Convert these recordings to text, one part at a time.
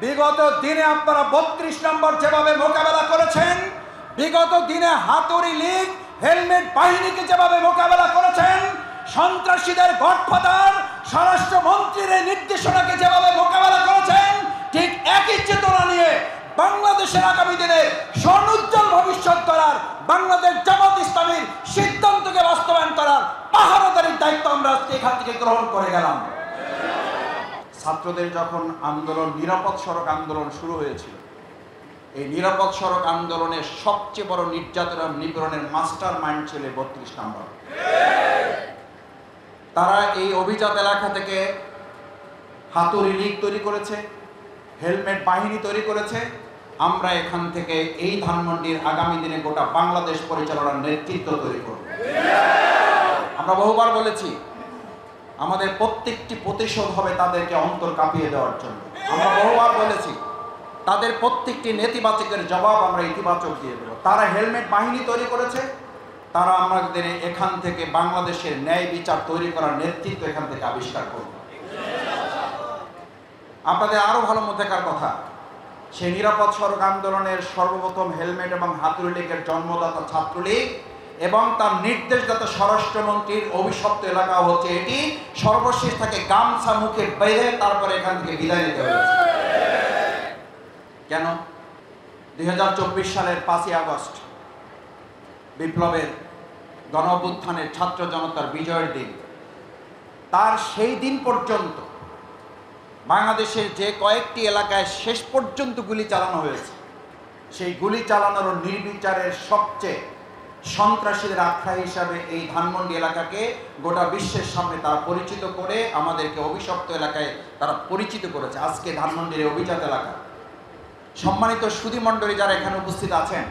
বিগত দিনে আপনারা ৩২ নম্বর যেভাবে মোকাবেলা করেছেন, বিগত দিনে হাতুড়ি লীগ হেলমেট বাহিনীকে যেভাবে মোকাবেলা করেছেন, সন্ত্রাসীদের গডফাদার স্বরাষ্ট্রমন্ত্রীর নির্দেশনাকে যেভাবে মোকাবেলা করেছেন, ঠিক একই চেতনা নিয়ে বাংলাদেশের আগামী দিনে স্বর্ণোজ্জ্বল ভবিষ্যৎ করার, বাংলাদেশ জামাত ইসলামীর সিদ্ধান্তকে বাস্তবায়ন করার পাহারাদারির দায়িত্ব আমরা আজকে এখান থেকে গ্রহণ করে গেলাম। ছাত্রদের যখন আন্দোলন, নিরাপদ সড়ক আন্দোলন শুরু হয়েছিল, এই নিরাপদ সড়ক আন্দোলনের সবচেয়ে বড় নির্যাতন এবং নিপীড়নের মাস্টার মাইন্ড ছিল ৩২ নম্বর। তারা এই অভিজাত এলাকা থেকে হাতুড়ি লীগ তৈরি করেছে, হেলমেট বাহিনী তৈরি করেছে। আমরা এখান থেকে এই ধানমন্ডির আগামী দিনে গোটা বাংলাদেশ পরিচালনার নেতৃত্ব তৈরি করব। আমরা বহুবার বলেছি, আমাদের প্রত্যেকটি প্রতিশোধ হবে তাদেরকে অন্তর কাঁপিয়ে দেওয়ার জন্য। আমরা বহুবার বলেছি, তাদের প্রত্যেকটি নেতিবাচকের জবাব আমরা ইতিবাচক দিয়ে দেব। তারা হেলমেট বাহিনী তৈরি করেছে, তারা আমাদের এখান থেকে বাংলাদেশের ন্যায় বিচার তৈরি করার নেতৃত্ব এখান থেকে আবিষ্কার করবে। আপনাদের আরো ভালো মনে থাকার কথা, সেই নিরাপদ সড়ক আন্দোলনের সর্বপ্রথম হেলমেট এবং হাতুড়ি লীগের জন্মদাতা ছাত্রলীগ এবং তার নির্দেশদাতা স্বরাষ্ট্রমন্ত্রীর অভিশপ্ত এলাকা হচ্ছে এটি। সর্বশেষ তাকে গামছা মুখে বেঁধে তারপরে এখান থেকে বিদায় নিতে হয়েছে। কেন? ২০২৪ সালের ৫ই আগস্ট বিপ্লবের গণ অভ্যুত্থানের ছাত্র জনতার বিজয়ের দিন, তার সেই দিন পর্যন্ত বাংলাদেশের যে কয়েকটি এলাকায় শেষ পর্যন্ত গুলি চালানো হয়েছে, সেই গুলি চালানোর নির্বিচারের সবচেয়ে সন্ত্রাসীদের আখ্যা হিসাবে এই ধানমন্ডি এলাকাকে গোটা বিশ্বের সামনে তারা পরিচিত করে আমাদেরকে অভিশপ্ত এলাকায় তারা পরিচিত করেছে। আজকে ধানমন্ডির অভিজাত এলাকা। সম্মানিত সুধী মণ্ডলী যারা এখানে উপস্থিত আছেন,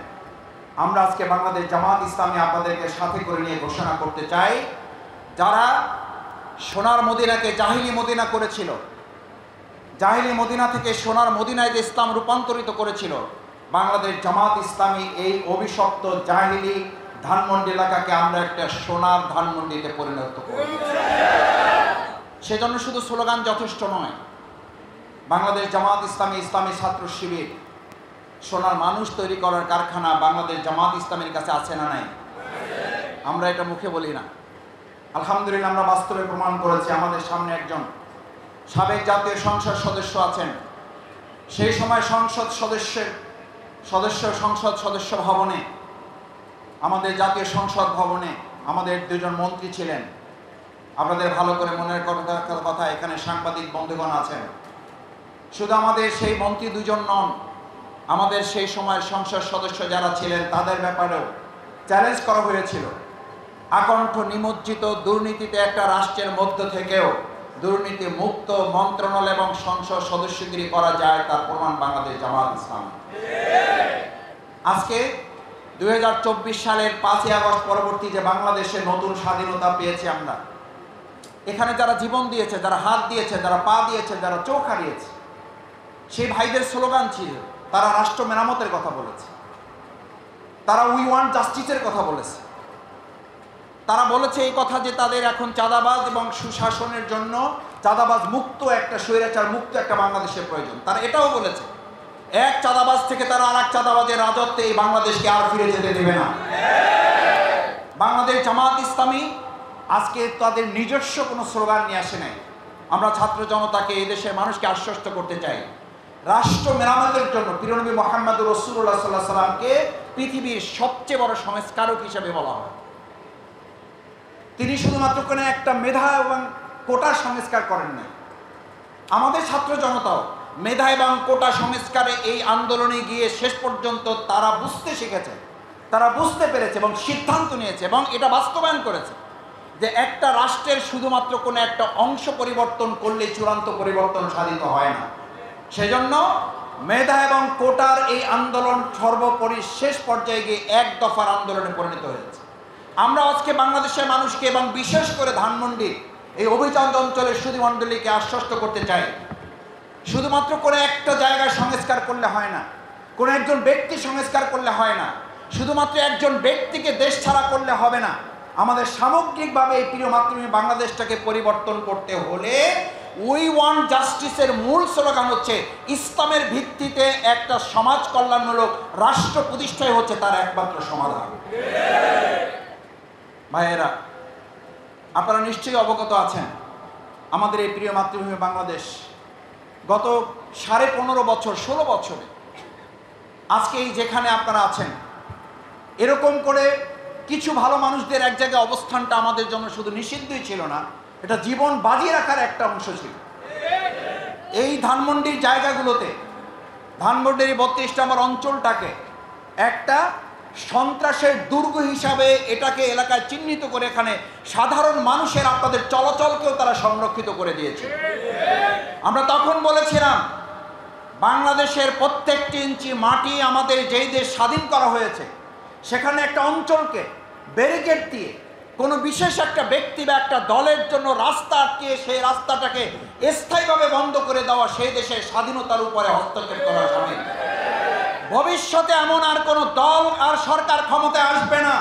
আমরা আজকে বাংলাদেশ জামাত ইসলামী আপনাদেরকে সাথে করে নিয়ে ঘোষণা করতে চাই, যারা সোনার মদিনাকে জাহিলি মদিনা করেছিল, জাহিলি মদিনা থেকে সোনার মদিনায় যে ইসলাম রূপান্তরিত করেছিল, বাংলাদেশ জামাত ইসলামী এই অভিশপ্ত জাহিলি ধানমন্ডি এলাকাকে আমরা একটা সোনার ধানমন্ডিতে পরিণত করব। সেজন্য শুধু স্লোগান যথেষ্ট নয়। বাংলাদেশ জামাত ইসলামী, ইসলামী ছাত্র শিবির সোনার মানুষ তৈরি করার কারখানা বাংলাদেশ জামাত ইসলামীর কাছে আছে না নাই? আমরা এটা মুখে বলি না। আলহামদুলিল্লাহ আমরা বাস্তবে প্রমাণ করেছি। আমাদের সামনে একজন সাবেক জাতীয় সংসদ সদস্য আছেন। সেই সময় সংসদ সদস্য ভবনে, আমাদের জাতীয় সংসদ ভবনে আমাদের দুজন মন্ত্রী ছিলেন। আপনাদের ভালো করে মনের কথা, এখানে সাংবাদিক বন্ধুগণ আছেন। শুধু আমাদের সেই মন্ত্রী দুজন নন, আমাদের সেই সময়ের সংসদ সদস্য যারা ছিলেন তাদের ব্যাপারেও চ্যালেঞ্জ করা হয়েছিল। আকণ্ঠ নিমজ্জিত দুর্নীতিতে একটা রাষ্ট্রের মধ্য থেকেও দুর্নীতি মুক্ত মন্ত্রণালয় এবং সংসদ সদস্যগিরি করা যায়, তার প্রমাণ বাংলাদেশ জামাত ইসলামী। আজকে ২০২৪ সালের ৫ই আগস্ট পরবর্তী যে বাংলাদেশে নতুন স্বাধীনতা পেয়েছি আমরা, এখানে যারা জীবন দিয়েছে, যারা হাত দিয়েছে, যারা পা দিয়েছে, যারা চোখ হারিয়েছে, সেই ভাইদের স্লোগান ছিল, তারা রাষ্ট্র মেরামতের কথা বলেছে, তারা উই ওয়ান্ট জাস্টিসের কথা বলেছে, তারা বলেছে এই কথা যে তাদের এখন চাঁদাবাজ এবং সুশাসনের জন্য চাঁদাবাজ মুক্ত একটা, স্বৈরাচার মুক্ত একটা বাংলাদেশের প্রয়োজন। তারা এটাও বলেছে এক চাঁদাবাজ থেকে তারা আর এক চাঁদাবাজের রাজত্বে এই বাংলাদেশকে আর ফিরে যেতে দেবে না। বাংলাদেশ জামাত ইসলামী আজকে তাদের নিজস্ব কোনো স্লোগান নিয়ে আসে নাই। আমরা ছাত্র জনতাকে, এই দেশের মানুষকে আশ্বস্ত করতে চাই, রাষ্ট্র মেরামতের জন্য প্রিয়নবী মুহাম্মদুর রাসূলুল্লাহ সাল্লাল্লাহু আলাইহি ওয়াসাল্লামকে পৃথিবীর সবচেয়ে বড় সংস্কারক হিসেবে বলা হয়। তিনি শুধুমাত্র কোনো একটা মেধা এবং কোটার সংস্কার করেন না। আমাদের ছাত্র জনতাও মেধা এবং কোটা সংস্কারে এই আন্দোলনে গিয়ে শেষ পর্যন্ত তারা বুঝতে শিখেছে, তারা বুঝতে পেরেছে এবং সিদ্ধান্ত নিয়েছে এবং এটা বাস্তবায়ন করেছে যে একটা রাষ্ট্রের শুধুমাত্র কোনো একটা অংশ পরিবর্তন করলে চূড়ান্ত পরিবর্তন সাধিত হয় না। সেজন্য মেধা এবং কোটার এই আন্দোলন সর্বোপরি শেষ পর্যায়ে গিয়ে এক দফার আন্দোলনে পরিণত হয়েছে। আমরা আজকে বাংলাদেশের মানুষকে এবং বিশেষ করে ধানমন্ডি এই অভিযান অঞ্চলের সুধীমণ্ডলীকে আশ্বস্ত করতে চাই, শুধুমাত্র কোনো একটা জায়গায় সংস্কার করলে হয় না, কোনো একজন ব্যক্তি সংস্কার করলে হয় না, শুধুমাত্র একজন ব্যক্তিকে দেশ ছাড়া করলে হবে না। আমাদের সামগ্রিকভাবে এই প্রিয় মাতৃভূমি বাংলাদেশটাকে পরিবর্তন করতে হলে উই ওয়ান্ট জাস্টিসের মূল স্লোগান হচ্ছে ইসলামের ভিত্তিতে একটা সমাজ কল্যাণমূলক রাষ্ট্র প্রতিষ্ঠাই হচ্ছে তার একমাত্র সমাধান। ভাইয়েরা, আপনারা নিশ্চয়ই অবগত আছেন, আমাদের এই প্রিয় মাতৃভূমি বাংলাদেশ গত 15.5 বছর 16 বছরে আজকে এই যেখানে আপনারা আছেন, এরকম করে কিছু ভালো মানুষদের এক জায়গায় অবস্থানটা আমাদের জন্য শুধু নিষিদ্ধই ছিল না, এটা জীবন বাজি রাখার একটা অংশ ছিল। এই ধানমন্ডির জায়গাগুলোতে, ধানমন্ডির 32 নম্বর অঞ্চলটাকে একটা সন্ত্রাসের দুর্গ হিসাবে এটাকে এলাকায় চিহ্নিত করে এখানে সাধারণ মানুষের আপনাদের চলাচলকেও তারা সংরক্ষিত করে দিয়েছে। আমরা তখন বলেছিলাম বাংলাদেশের প্রত্যেকটি ইঞ্চি মাটি আমাদের যেই দেশ স্বাধীন করা হয়েছে সেখানে একটা অঞ্চলকে ব্যারিকেড দিয়ে কোনো বিশেষ একটা ব্যক্তি বা একটা দলের জন্য রাস্তা আটকিয়ে সেই রাস্তাটাকে স্থায়ীভাবে বন্ধ করে দেওয়া সেই দেশের স্বাধীনতার উপরে হস্তক্ষেপ করা শামিল। ভবিষ্যতে এমন আর কোনো দল আর সরকার ক্ষমতায় আসবে না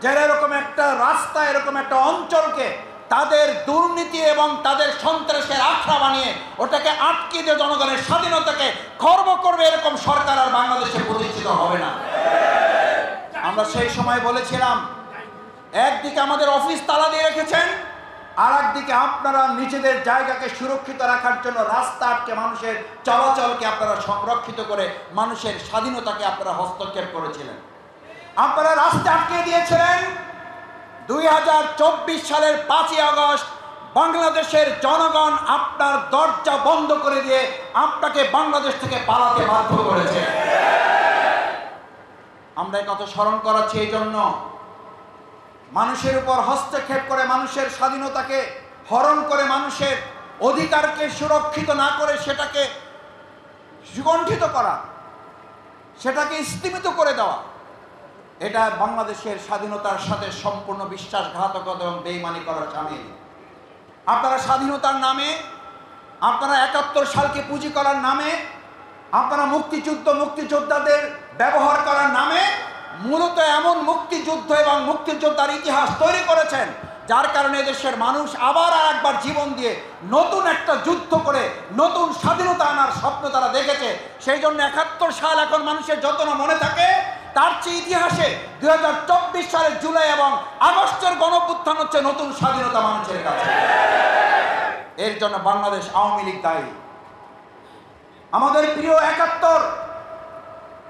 যারা এরকম একটা রাস্তা, এরকম একটা অঞ্চলকে তাদের দুর্নীতি এবং তাদের সন্ত্রাসের আখড়া বানিয়ে ওটাকে আটকে দিয়ে জনগণের স্বাধীনতাকে খর্ব করবে, এরকম সরকার আর বাংলাদেশে প্রতিষ্ঠিত হবে না। আমরা সেই সময় বলেছিলাম একদিকে আমাদের অফিস তালা দিয়ে রেখেছেন, আর একদিকে আপনারা নিজেদের জায়গাকে সুরক্ষিত রাখার জন্য রাস্তা আটকে মানুষের চলাচলকে আপনারা সংরক্ষিত করে মানুষের স্বাধীনতাকে আপনারা হস্তক্ষেপ করেছিলেন। আপনারা রাস্তা আটকে দিয়েছিলেন। 2024 সালের 5ই আগস্ট বাংলাদেশের জনগণ আপনার দরজা বন্ধ করে দিয়ে আপনাকে বাংলাদেশ থেকে পালাতে বাধ্য করেছে। আমরা এই কথা স্মরণ করাচ্ছি এই জন্য, মানুষের উপর হস্তক্ষেপ করে মানুষের স্বাধীনতাকে হরণ করে মানুষের অধিকারকে সুরক্ষিত না করে সেটাকে সুগণ্ঠিত করা, সেটাকে স্তিমিত করে দেওয়া, এটা বাংলাদেশের স্বাধীনতার সাথে সম্পূর্ণ বিশ্বাসঘাতকতা এবং বেঈমানি করার শামিল। আপনারা স্বাধীনতার নামে, আপনারা 71 সালকে পুঁজি করার নামে, আপনারা মুক্তিযোদ্ধাদের ব্যবহার করার নামে মূলত এমন মুক্তিযুদ্ধ এবং মুক্তিযোদ্ধার ইতিহাস তৈরি করেছেন যার কারণে দেশের মানুষ আবার আর একবার জীবন দিয়ে নতুন একটা যুদ্ধ করে নতুন স্বাধীনতা আনার স্বপ্ন তারা দেখেছে। সেই জন্য 71 সাল এখন মানুষের যত না মনে থাকে, তার চেয়ে ইতিহাসে 2024 সালের জুলাই এবং আগস্টের গণঅভ্যুত্থান হচ্ছে নতুন স্বাধীনতা মানুষের কাছে। এর জন্য বাংলাদেশ আওয়ামী লীগ দায়ী। আমাদের প্রিয় 71,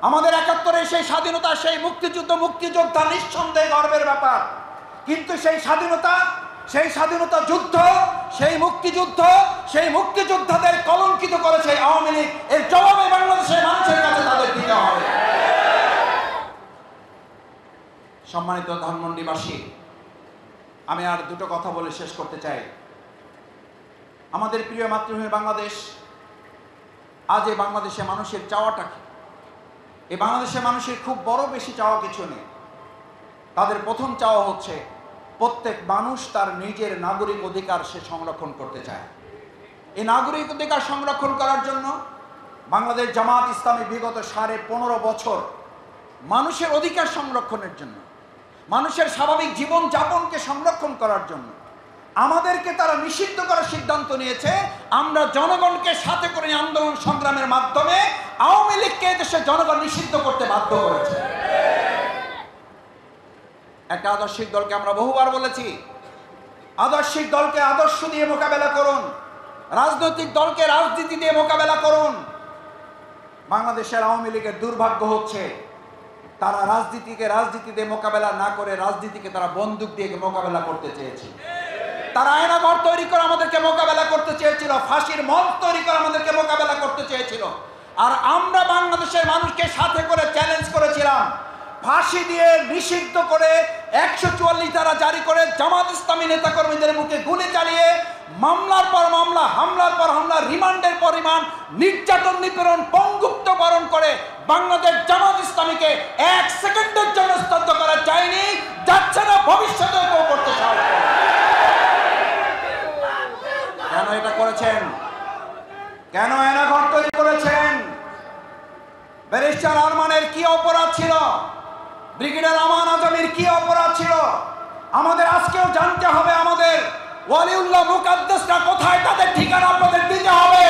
আমাদের 71-এর সেই স্বাধীনতা, সেই মুক্তিযোদ্ধা নিঃসন্দেহে গর্বের ব্যাপার, কিন্তু সেই স্বাধীনতা যুদ্ধ, সেই মুক্তিযোদ্ধাদের কলঙ্কিত করেছে আওয়ামী লীগ। এর জবাবে বাংলাদেশের মানুষের কাছে তাদের দিতে হবে। সম্মানিত ধানমন্ডিবাসী, আমি আর দুটো কথা বলে শেষ করতে চাই। আমাদের প্রিয় মাতৃভূমি বাংলাদেশ, আজ এই বাংলাদেশের মানুষের চাওয়াটা কি? এই বাংলাদেশের মানুষের খুব বড় বেশি চাওয়া কিছু নেই। তাদের প্রথম চাওয়া হচ্ছে প্রত্যেক মানুষ তার নিজের নাগরিক অধিকার সে সংরক্ষণ করতে চায়। এই নাগরিক অধিকার সংরক্ষণ করার জন্য বাংলাদেশ জামাত ইসলামী বিগত 15.5 বছর মানুষের অধিকার সংরক্ষণের জন্য, মানুষের স্বাভাবিক জীবন যাপনকে সংরক্ষণ করার জন্য আমাদেরকে তারা নিষিদ্ধ করার সিদ্ধান্ত নিয়েছে। আমরা জনগণকে সাথে করে আন্দোলন সংগ্রামের মাধ্যমে আওয়ামী লীগকে দেশের জনগণ নিষিদ্ধ করতে বাধ্য করেছে। একটা আদর্শিক দলকে আমরা বহুবার বলেছি, আদর্শিক দলকে আদর্শ দিয়ে মোকাবেলা করুন, রাজনৈতিক দলকে রাজনীতি দিয়ে মোকাবেলা করুন। বাংলাদেশের আওয়ামী লীগের দুর্ভাগ্য হচ্ছে তারা রাজনীতি দিয়ে মোকাবেলা না করে রাজনীতিকে তারা বন্দুক দিয়ে মোকাবেলা করতে চেয়েছে। তারা আয়নাঘর তৈরি করে আমাদেরকে মোকাবেলা করতে চেয়েছিল, ফাঁসির মঞ্চ তৈরি করে আমাদেরকে মোকাবেলা করতে চেয়েছিল। আর আমরা বাংলাদেশের মানুষকে সাথে করে চ্যালেঞ্জ করেছিলাম, ফাঁসি দিয়ে নিষিদ্ধ করে 144 ধারা জারি করে জামাত ইসলামী নেতাকর্মীদের মুখে গুলি চালিয়ে মামলার পর মামলা, হামলার পর হামলা, রিমান্ডের পর রিমান্ড, নির্যাতন নিপীড়ন, পঙ্গুত্ব বরণ করে বাংলাদেশ জামাত ইসলামীকে 1 সেকেন্ডের জন্য স্তব্ধ করা যায়নি, যাচ্ছে না, ভবিষ্যতে কেউ করতে সাহস করে। কেন এটা করেছেন? কেন আয়নাঘর তৈরি করেছেন? ব্যারিস্টার আরমানের কি অপরাধ ছিল? ব্রিগেডিয়ার আমান আজমের কি অপরাধ ছিল? আমাদের আজকেও জানতে হবে। ওয়ালিউল্লাহ মুকাদ্দাসরা কোথায়, তাদের ঠিকানা আপনাদের দিতে হবে।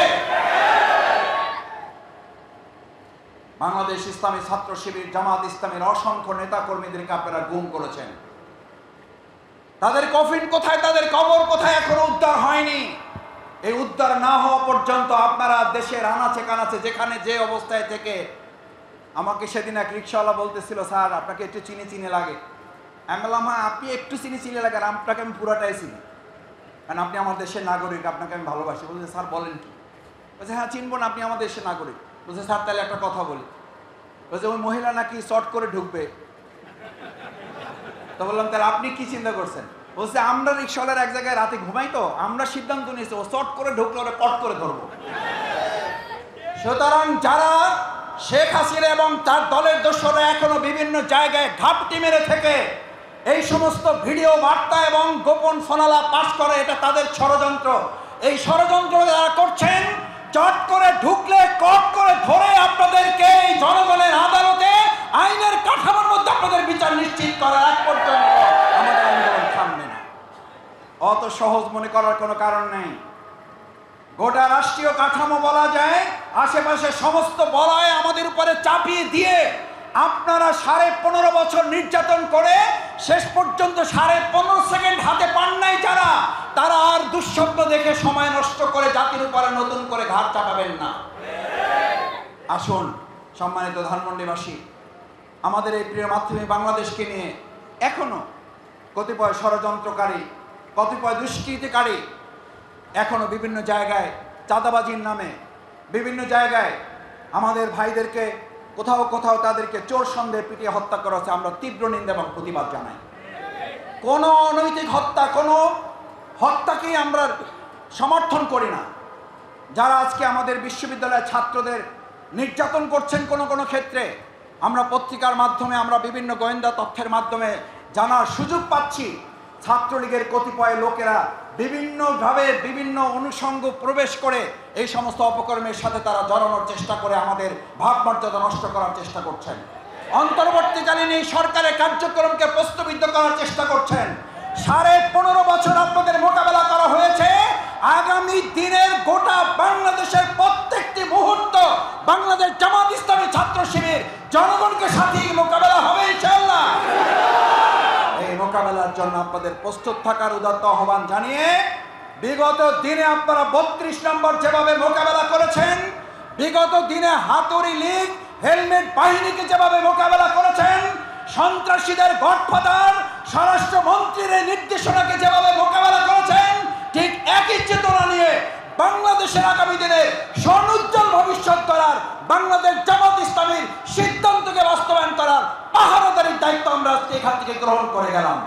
বাংলাদেশ ইসলামী ছাত্র শিবির, জামাত ইসলামের অসংখ্য নেতা কর্মীদেরকে আপনারা গুম করেছেন। তাদের কফিন কোথায়, তাদের কবর কোথায়, এখনো উদ্ধার হয়নি। এই উদ্ধার না হওয়া পর্যন্ত আপনারা দেশের আনাচে কানাচে যেখানে যে অবস্থায় থেকে, আমাকে সেদিন এক রিক্সাওয়ালা বলতেছিল, স্যার আপনাকে একটু চিনি চিনি লাগে। আমি বললাম, হ্যাঁ আপনি একটু চিনি চিনি লাগে, আর আপনাকে আমি পুরাটাই চিনি, কারণ আপনি আমার দেশের নাগরিক, আপনাকে আমি ভালোবাসি। বলছে, স্যার বলেন কি? বলছে, হ্যাঁ চিনবো না, আপনি আমার দেশের নাগরিক। বলছে, স্যার তাহলে একটা কথা বলি। বলছে, ওই মহিলা নাকি শর্ট করে ঢুকবে। তো বললাম, তাহলে আপনি কি চিন্তা করছেন? বলছে, আমরা রিক্সাওয়ালার এক জায়গায় রাতে ঘুমাই, তো আমরা সিদ্ধান্ত নিয়েছি ও শর্ট করে ঢুকলে ওরা কট করে ধরবো। সুতরাং যারা শেখ হাসিনা এবং তার দলের দোসররা এখনো বিভিন্ন জায়গায় ঘাপটি মেরে থেকে এই সমস্ত ভিডিও বার্তা এবং গোপন ফোনালা পাস করে, এটা তাদের ষড়যন্ত্র। এই ষড়যন্ত্র যারা করছেন, চট করে ঢুকলে কট করে ধরে আপনাদেরকে এই জনগণের আদালতে আইনের কাঠামোর মধ্যে আপনাদের বিচার নিশ্চিত করার এক পর্যন্ত আমাদের আন্দোলন থামবে না। অত সহজ মনে করার কোনো কারণ নেই। গোটা রাষ্ট্রীয় কাঠামো বলা যায়, আশেপাশে সমস্ত বলয় আমাদের উপরে চাপিয়ে দিয়ে আপনারা 15.5 বছর নির্যাতন করে শেষ পর্যন্ত 15.5 সেকেন্ড হাতে পান নাই যারা, তারা আর দুঃস্বপ্ন দেখে সময় নষ্ট করে জাতির উপরে নতুন করে ঘাট চাপাবেন না। আসুন সম্মানিত ধানমন্ডিবাসী, আমাদের এই প্রিয় মাতৃভূমি বাংলাদেশকে নিয়ে এখনো কতিপয় ষড়যন্ত্রকারী, কতিপয় দুষ্কৃতিকারী এখনো বিভিন্ন জায়গায় চাঁদাবাজির নামে বিভিন্ন জায়গায় আমাদের ভাইদেরকে কোথাও কোথাও তাদেরকে চোর সন্দেহে পিটিয়ে হত্যা করা হচ্ছে। আমরা তীব্র নিন্দা এবং প্রতিবাদ জানাই। কোনো অনৈতিক হত্যা, কোনো হত্যাকেই আমরা সমর্থন করি না। যারা আজকে আমাদের বিশ্ববিদ্যালয়ের ছাত্রদের নির্যাতন করছেন কোনো কোনো ক্ষেত্রে, আমরা পত্রিকার মাধ্যমে, আমরা বিভিন্ন গোয়েন্দা তথ্যের মাধ্যমে জানার সুযোগ পাচ্ছি, ছাত্রলীগের কতিপয় লোকেরা বিভিন্নভাবে বিভিন্ন অনুষঙ্গ প্রবেশ করে এই সমস্ত অপকর্মের সাথে তারা জড়ানোর চেষ্টা করে আমাদের ভাবমর্যাদা নষ্ট করার চেষ্টা করছেন। অন্তর্বর্তীকালীন এই সরকারের কার্যক্রমকে প্রশ্নবিদ্ধ করার চেষ্টা করছেন। 15.5 বছর আপনাদের মোকাবেলা করা হয়েছে। আগামী দিনের গোটা বাংলাদেশের প্রত্যেকটি মুহূর্ত বাংলাদেশ জামাত ইসলামী ছাত্র শিবির জনগণকে সাথে মোকাবেলা হবে ইনশাআল্লাহ। এই মোকাবেলার জন্য আপনাদের প্রস্তুত থাকার উদাত্ত আহ্বান জানিয়ে, বিগত দিনে আপনারা 32 নম্বর যেভাবে মোকাবেলা করেছেন, বিগত দিনে হাতুড়ি লীগ, হেলমেট বাহিনীকে যেভাবে মোকাবেলা করেছেন, সন্ত্রাসীদের গডফাদার স্বরাষ্ট্রমন্ত্রীর নির্দেশনাকে যেভাবে মোকাবেলা করেছেন, ঠিক একই চেতনা নিয়ে বাংলাদেশের আগামী দিনে স্বর্ণোজ্জ্বল ভবিষ্যৎ করার, বাংলাদেশ জামাত ইসলামীর সিদ্ধান্তকে বাস্তবায়ন করার পাহারাদারির দায়িত্ব আমরা আজকে এখান থেকে গ্রহণ করে গেলাম।